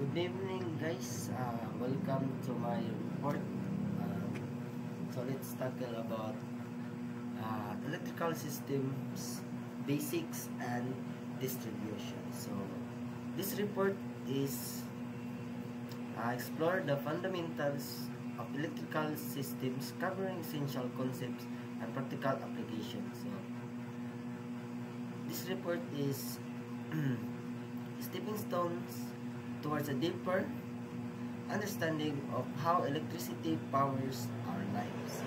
Good evening, guys. Welcome to my report. So let's tackle about electrical systems, basics, and distribution. So this report is explore the fundamentals of electrical systems, covering essential concepts and practical applications. So this report is stepping stones towards a deeper understanding of how electricity powers our lives.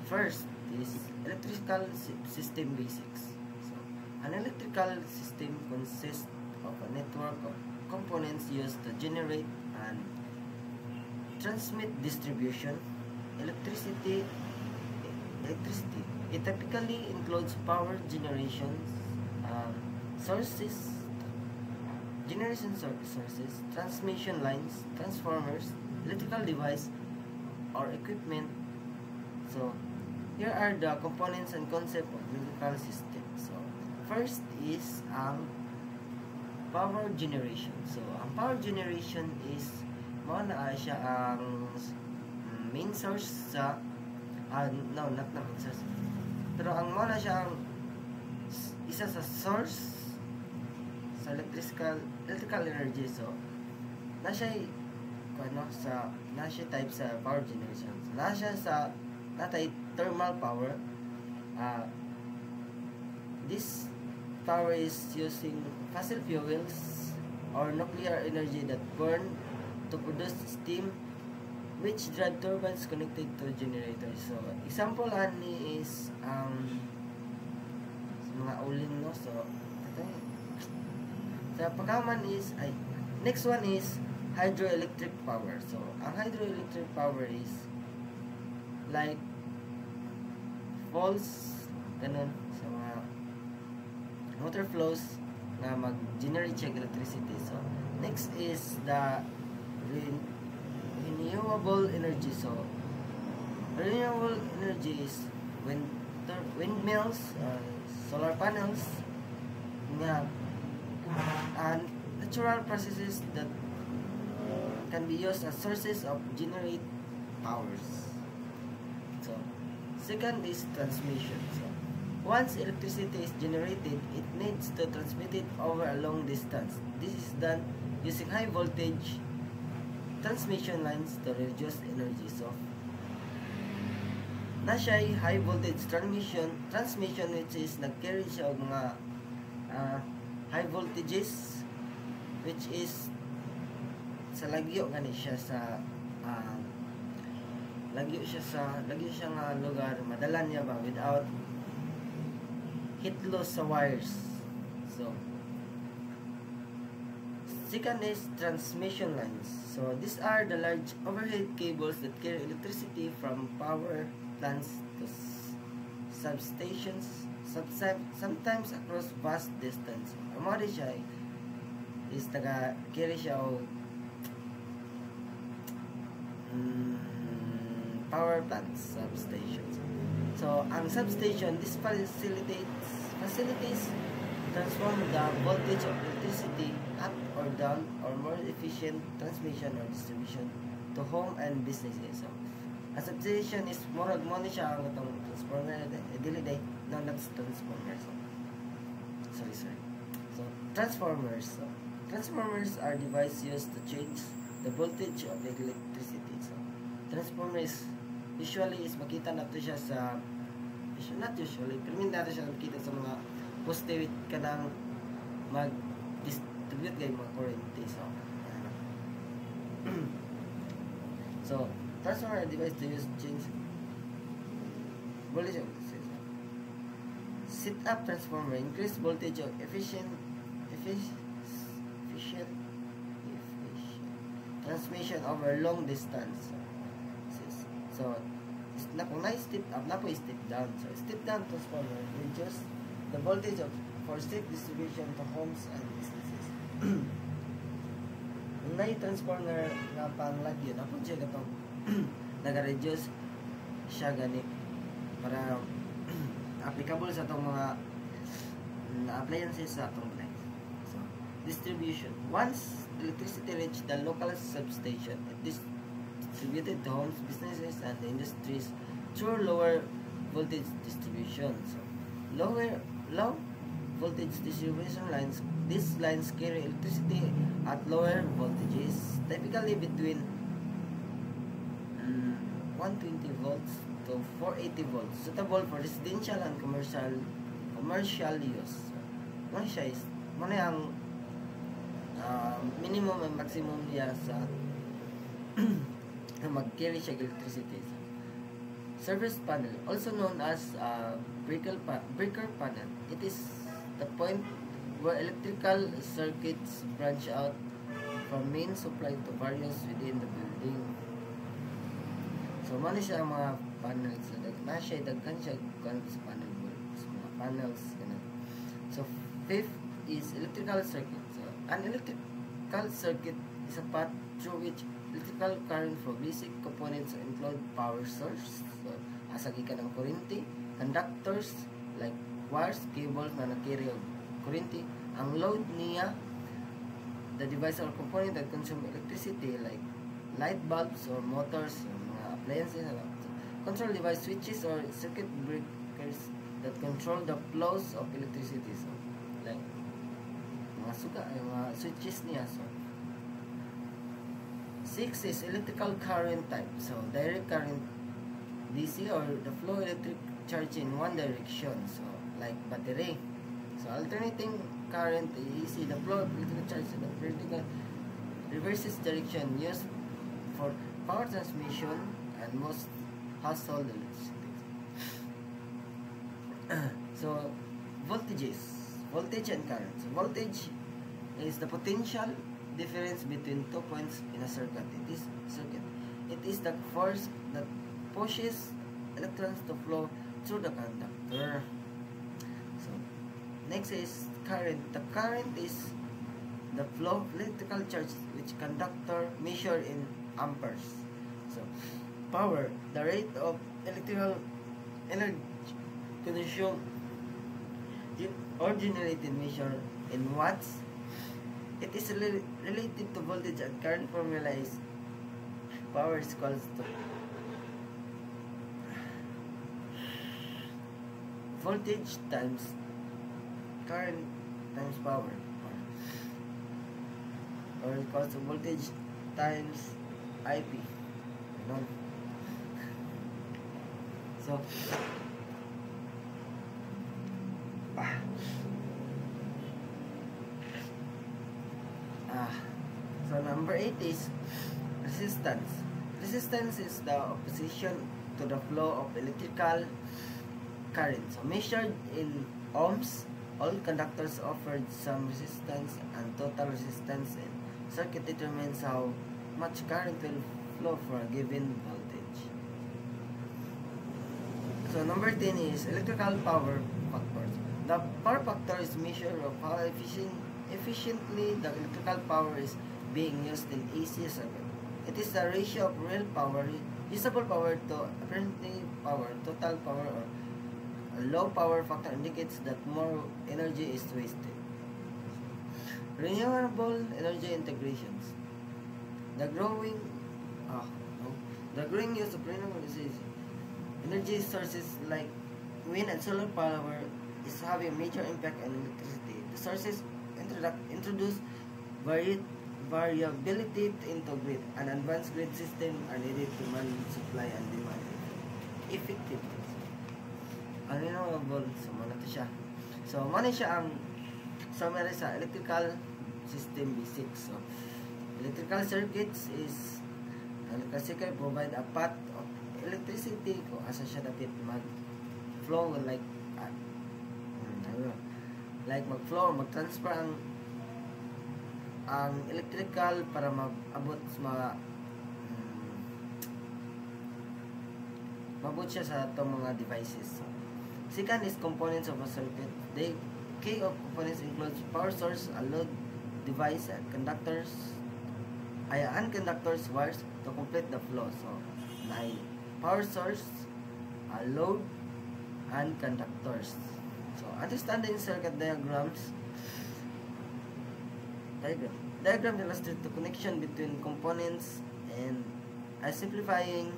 First is electrical system basics. So, an electrical system consists of a network of components used to generate and transmit distribution electricity. It typically includes power sources, transmission lines, transformers, electrical device, or equipment. So, here are the components and concept of electrical system. So, first is ang power generation. So, ang power generation is siya ang main source sa no, not na main source. Pero ang siya ang isa sa source sa electrical energy. So nasa type sa power generation. So, nasa sa thermal power. This power is using fossil fuels or nuclear energy that burn to produce steam, which drive turbines connected to generators. So example ani is mga ulin, no. So sa pagkaman is next one is hydroelectric power. So ang hydroelectric power is like falls ganun sa mga water flows na mag-generate siya electricity. So next is the renewable energy. So renewable energy is windmills, solar panels, and natural processes that can be used as sources of generate powers. So second is transmission. So once electricity is generated, it needs to transmit it over a long distance. This is done using high voltage transmission lines to reduce energy. So siya high voltage transmission which is nag-carry siya og mga high voltages, which is sa lagyo gani siya sa lagyo siya nga lugar, madala niya ba without heat loss sa wires. So second is transmission lines. So these are the large overhead cables that carry electricity from power plants to substations, sometimes across vast distance. Amari siya is carry siya o power plants, substations. So ang substation, this facilities transform the voltage of electricity up or down or more efficient transmission or distribution to home and businesses. So a substation is more agmoni siya ang itong transformer dili day. No, that's transformers. So transformers. So transformers are devices used to change the voltage of electricity. So transformers usually is makita nato siya sa not usually, pero hindi natin siya makita sa mga poste with kanang mag-distribute kay mga current. So transformer device to use change voltage of set up transformer, increase voltage of efficient transmission over long distance. So kung na-step up, na po step down. So step down transformer reduce the voltage for safe distribution to homes and businesses. Kung na-transformer na panglagyo, na po siya katong nag-reduce siya gani para applicable sa itong mga appliances sa itong life. So distribution. Once electricity reached the local substation, it is distributed to homes, businesses, and industries through lower voltage distribution. So, low voltage distribution lines. These lines carry electricity at lower voltages, typically between 120 volts to 480 volts, suitable for residential and commercial use. Ano siya is, ang minimum and maximum niya sa mag-carry siya electricity. Service panel, also known as breaker panel. It is the point where electrical circuits branch out from main supply to various within the building. So, mano siya ang mga panels. Daghan siya sa panel bulbs, mga panels. Ganun. So, fifth is electrical circuit. So, an electrical circuit is a path through which electrical current for basic components include power source. So, asag ka ng kuryente, conductors like wires, cables na nag-carry of kuryente. Ang load niya, the device or component that consume electricity like light bulbs or motors or mga appliances. Control device, switches or circuit breakers that control the flows of electricity. So, like mga switches niya. So, 6 is electrical current type. So, direct current DC or the flow electric charge in one direction. So, like battery. So, alternating current AC, the flow of electric charge in the vertical reverses direction used for power transmission and most household electricity. So, voltage and current. So, voltage is the potential difference between 2 points in a circuit. It is the force that pushes electrons to flow through the conductor. So, next is current. The current is the flow of electrical charge which conductor measure in amperes. So, power, the rate of electrical energy consumed or generated measure in watts. It is related to voltage and current. Formula is power is equals to voltage times current times power, or equals to voltage times IP. So, so number 8 is resistance. Resistance is the opposition to the flow of electrical current. So, measured in ohms, all conductors offered some resistance, and total resistance in circuit determines how much current will flow for a given voltage. So, number 10 is electrical power factor. The power factor is measure of how efficiently the electrical power is being used in AC circuit. It is the ratio of real power, usable power to apparent power, total power, or a low power factor indicates that more energy is wasted. Renewable energy integrations. The growing use of renewable energy sources like wind and solar power is having a major impact on electricity. The sources introduce variability into grid. An advanced grid system are needed to manage supply and demand effectively. Renewable, so muna to siya. So, muna siya ang summary sa electrical system basics. So, electrical circuits is electrical circuit provide a path of electricity kung asa siya dapat mag-flow like mag-flow, mag-transfer ang electrical para mag-abot sa mabot siya sa itong mga devices. Second is components of a circuit. The key of components includes power source, a load device, and conductors, and conductors wires to complete the flow. So, power source, a load, and conductors. So, understanding circuit diagrams. Diagram. Diagram illustrates the connection between components and simplifying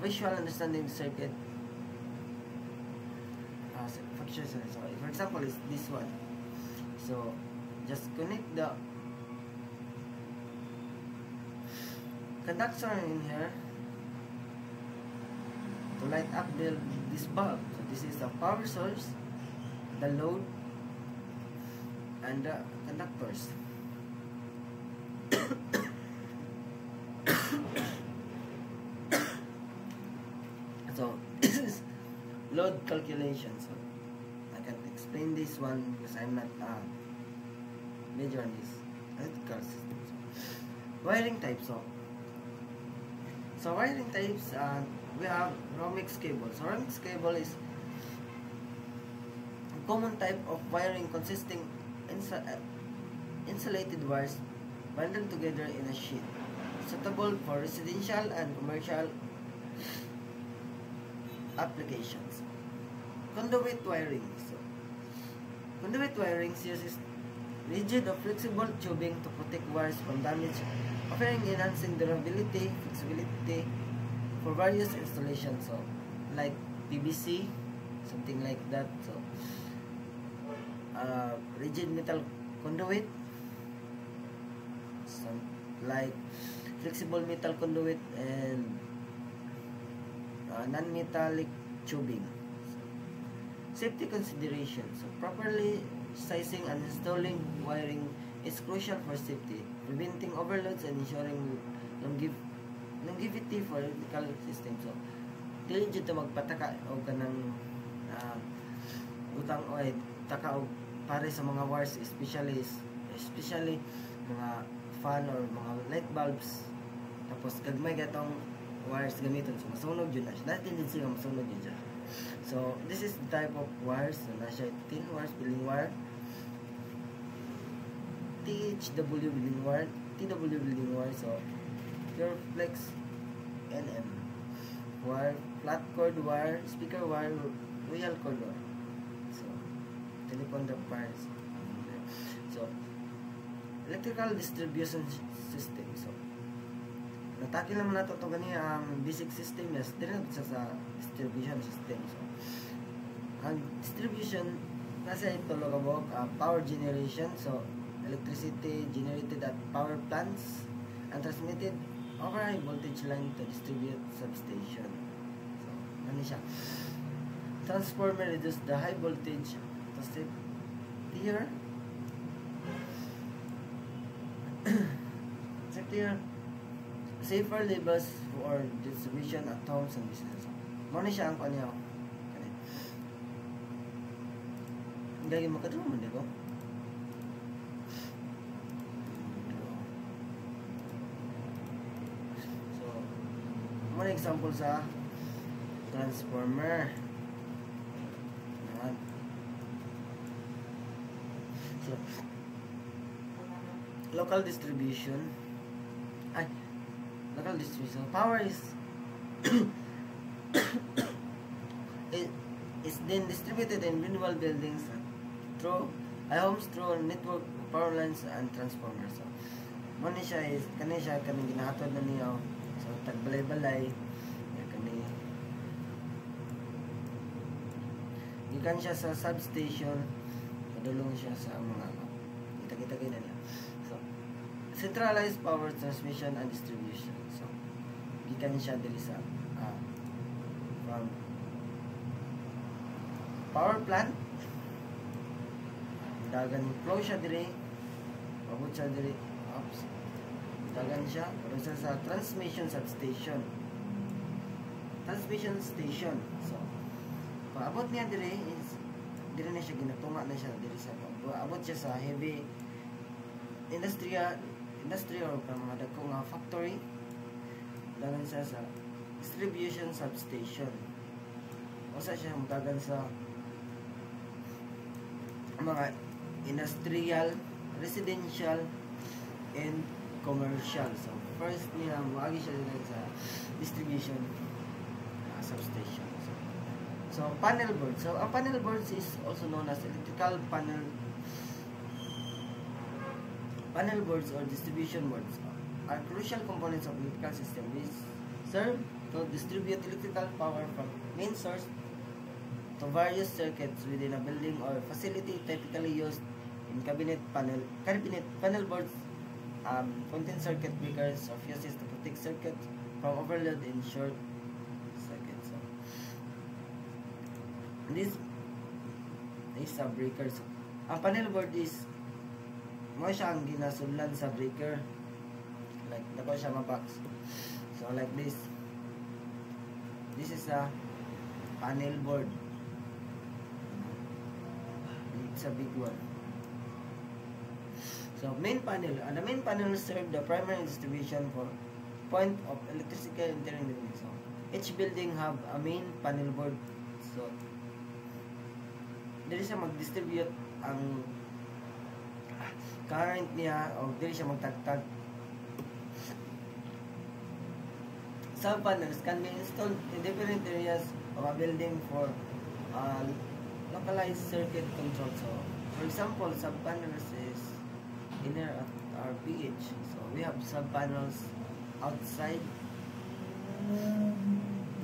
visual understanding of the circuit. So for example, is this one. So just connect the conductor in here to light up this bulb. So this is the power source, the load, and the conductors. So this is load calculation. So I can explain this one because I'm not major on this electrical system. So, wiring types. So wiring types, we have Romex cable. So Romex cable is a common type of wiring consisting insulated wires bundled together in a sheet, suitable for residential and commercial applications. Conduit wiring. So conduit wiring uses rigid or flexible tubing to protect wires from damage, offering enhancing durability, flexibility for various installations. So like PVC, something like that. So rigid metal conduit, some like flexible metal conduit, and non-metallic tubing. So, safety considerations. So, properly sizing and installing wiring is crucial for safety, preventing overloads and ensuring longevity for electrical system. So, dili jud ta magpataka o kanang utang o taka o pare sa mga wires, especially mga fan or mga light bulbs. Tapos gagmay gatong wires gamiton, so masunog yun na siya. Dahil din sila masunog yun siya. So this is the type of wires. So na siya thin wires, billing wire, THW billing wire, TW billing wire. So pure flex NM wire, flat cord wire, speaker wire, royal cord wire. So telephone wires. So electrical distribution system. So natakil naman nato ito gani ang basic system na sa distribution system. So ang distribution nasa ito logabok power generation. So electricity generated at power plants and transmitted over high voltage line to distribute substation. So ano siya, transformer reduce the high voltage to step here safer levels for distribution at homes and businesses. Muna siya ang kanyo. Gagawin mo ka ito naman, di ko? So, muna example sa transformer. Ayan. So, local distribution. Local distribution. Power is is then distributed in renewable buildings through homes through network power lines and transformers. So, muna siya is kani ginahatod na niyo. So tagbalay-balay kani gikan siya sa substation, padulong siya sa mga kita na niya. So centralized power transmission and distribution. So gikan siya diri sa from power plant, dagan flow siya diri, abot siya diri, dagan siya pero sa transmission substation, transmission station. So paabot niya diri is diri na siya ginatunga na siya diri sa abot siya sa heavy industry or mga dagkong factory. Dagan siya sa distribution substation. Usa siya dagan sa mga industrial, residential, and commercial. So first niya maagi siya sa distribution substation. So panel board. So ang panel boards is also known as electrical Panel boards or distribution boards are crucial components of electrical system which serve to distribute electrical power from main source to various circuits within a building or facility, typically used in cabinet panel boards contain circuit breakers or fuses to protect circuits from overload in short circuits. So, this is a breaker. So, ang panel board is mo siya ang ginasudlan sa breaker, like dako siya mabox. So like this is a panel board. It's a big one. So main panel, the main panel serve the primary distribution for point of electrical entering. So each building have a main panel board. So dili siya mag-distribute ang current niya o dili siya magtagtag. Sub-panels can be installed in different areas of a building for localized circuit control. So, for example, sub-panels is inner at our PH. So, we have sub-panels outside.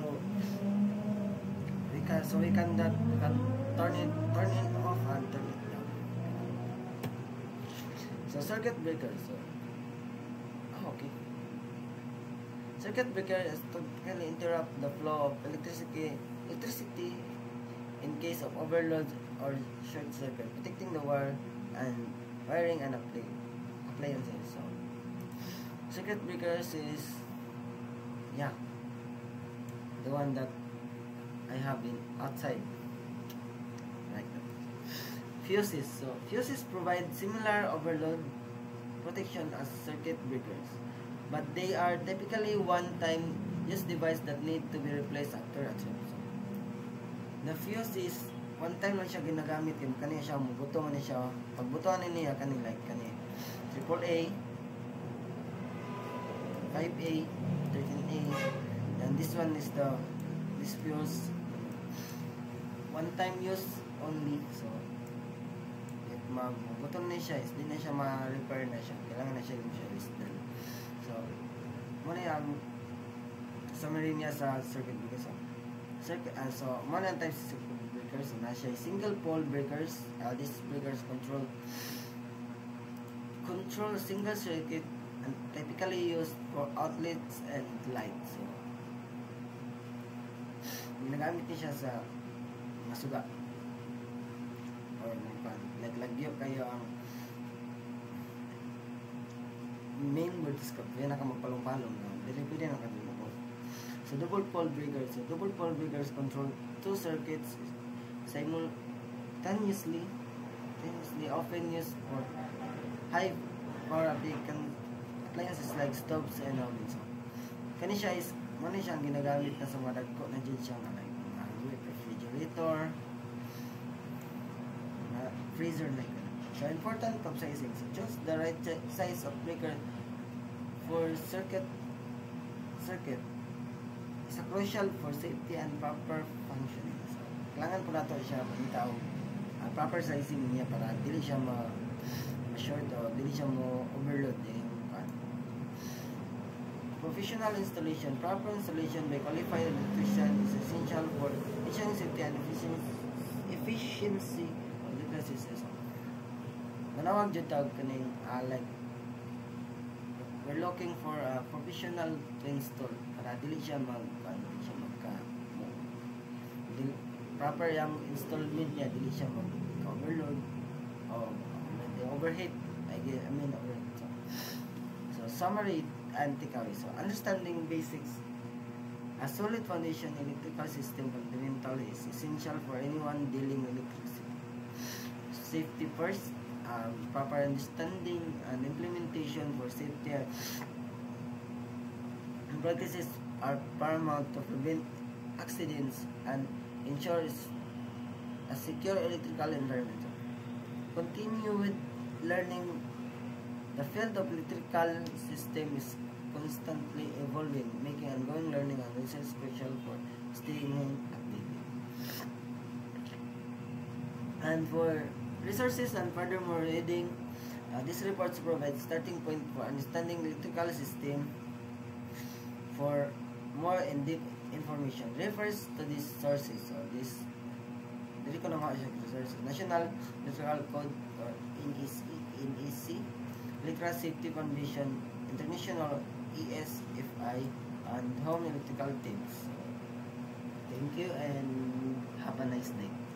So, we can turn it off and turn it down. So, circuit breaker. So, okay. Circuit breaker is typically interrupt the flow of electricity in case of overload or short circuit, protecting the wire and wiring and appliances. So, circuit breakers is the one that I have in outside, like that. Fuses. So, fuses provide similar overload protection as circuit breakers, but they are typically one-time use device that need to be replaced after a trip. So, the fuse is one time lang siya ginagamit, yung kaniya siya mabuto man siya, pagbutuan niya kani like kani AAA, 5A, 13A, and this one is this fuse one time use only. So if mabuton na siya, is di na siya ma-repair na siya, kailangan na siya yung siya install. So muna yung summary niya sa circuit breakers. So muna yung types of circuit breakers. So na siya single pole breakers. These breakers control single circuit and typically used for outlets and lights. So ginagamit niya siya sa masuga or like lagyo kayo ang main board scope, kaya nakamagpalong-palong pwede na kanina po. So double pole breakers. So double pole breakers control two circuits simultaneously, often used for high power appliances like stoves and ovens. So kani siya is muna siya ang ginagamit na sa mga dagko na dyan siya like refrigerator, freezer, like that. So important of sizing. So choose the right size of breaker for circuit is crucial for safety and proper functioning. So kailangan po nato siya pagitaw proper sizing niya para dili siya ma-short o dili siya mo overload Professional installation. Proper installation by qualified electrician is essential for ensuring safety and efficiency of the process. Manawag jud tawag kaning like we're looking for a professional to install para dili siya proper yung installment niya, dili siya overload o overheat. Overheat. So summary and takeaway. So understanding basics. A solid foundation in electrical system fundamental is essential for anyone dealing with electricity. Safety first. Proper understanding and implementation for safety and practices are paramount to prevent accidents and ensure a secure electrical environment. Continue with learning. The field of electrical system is constantly evolving, making ongoing learning and research crucial for staying updated. And for resources and furthermore reading, This report provides starting point for understanding electrical system. For more in-depth information, refers to these sources or this dili ko na nga siya sources. National Electrical Code or NEC, Electrical Safety Foundation, International ESFI, and Home Electrical Tips. Thank you and have a nice night.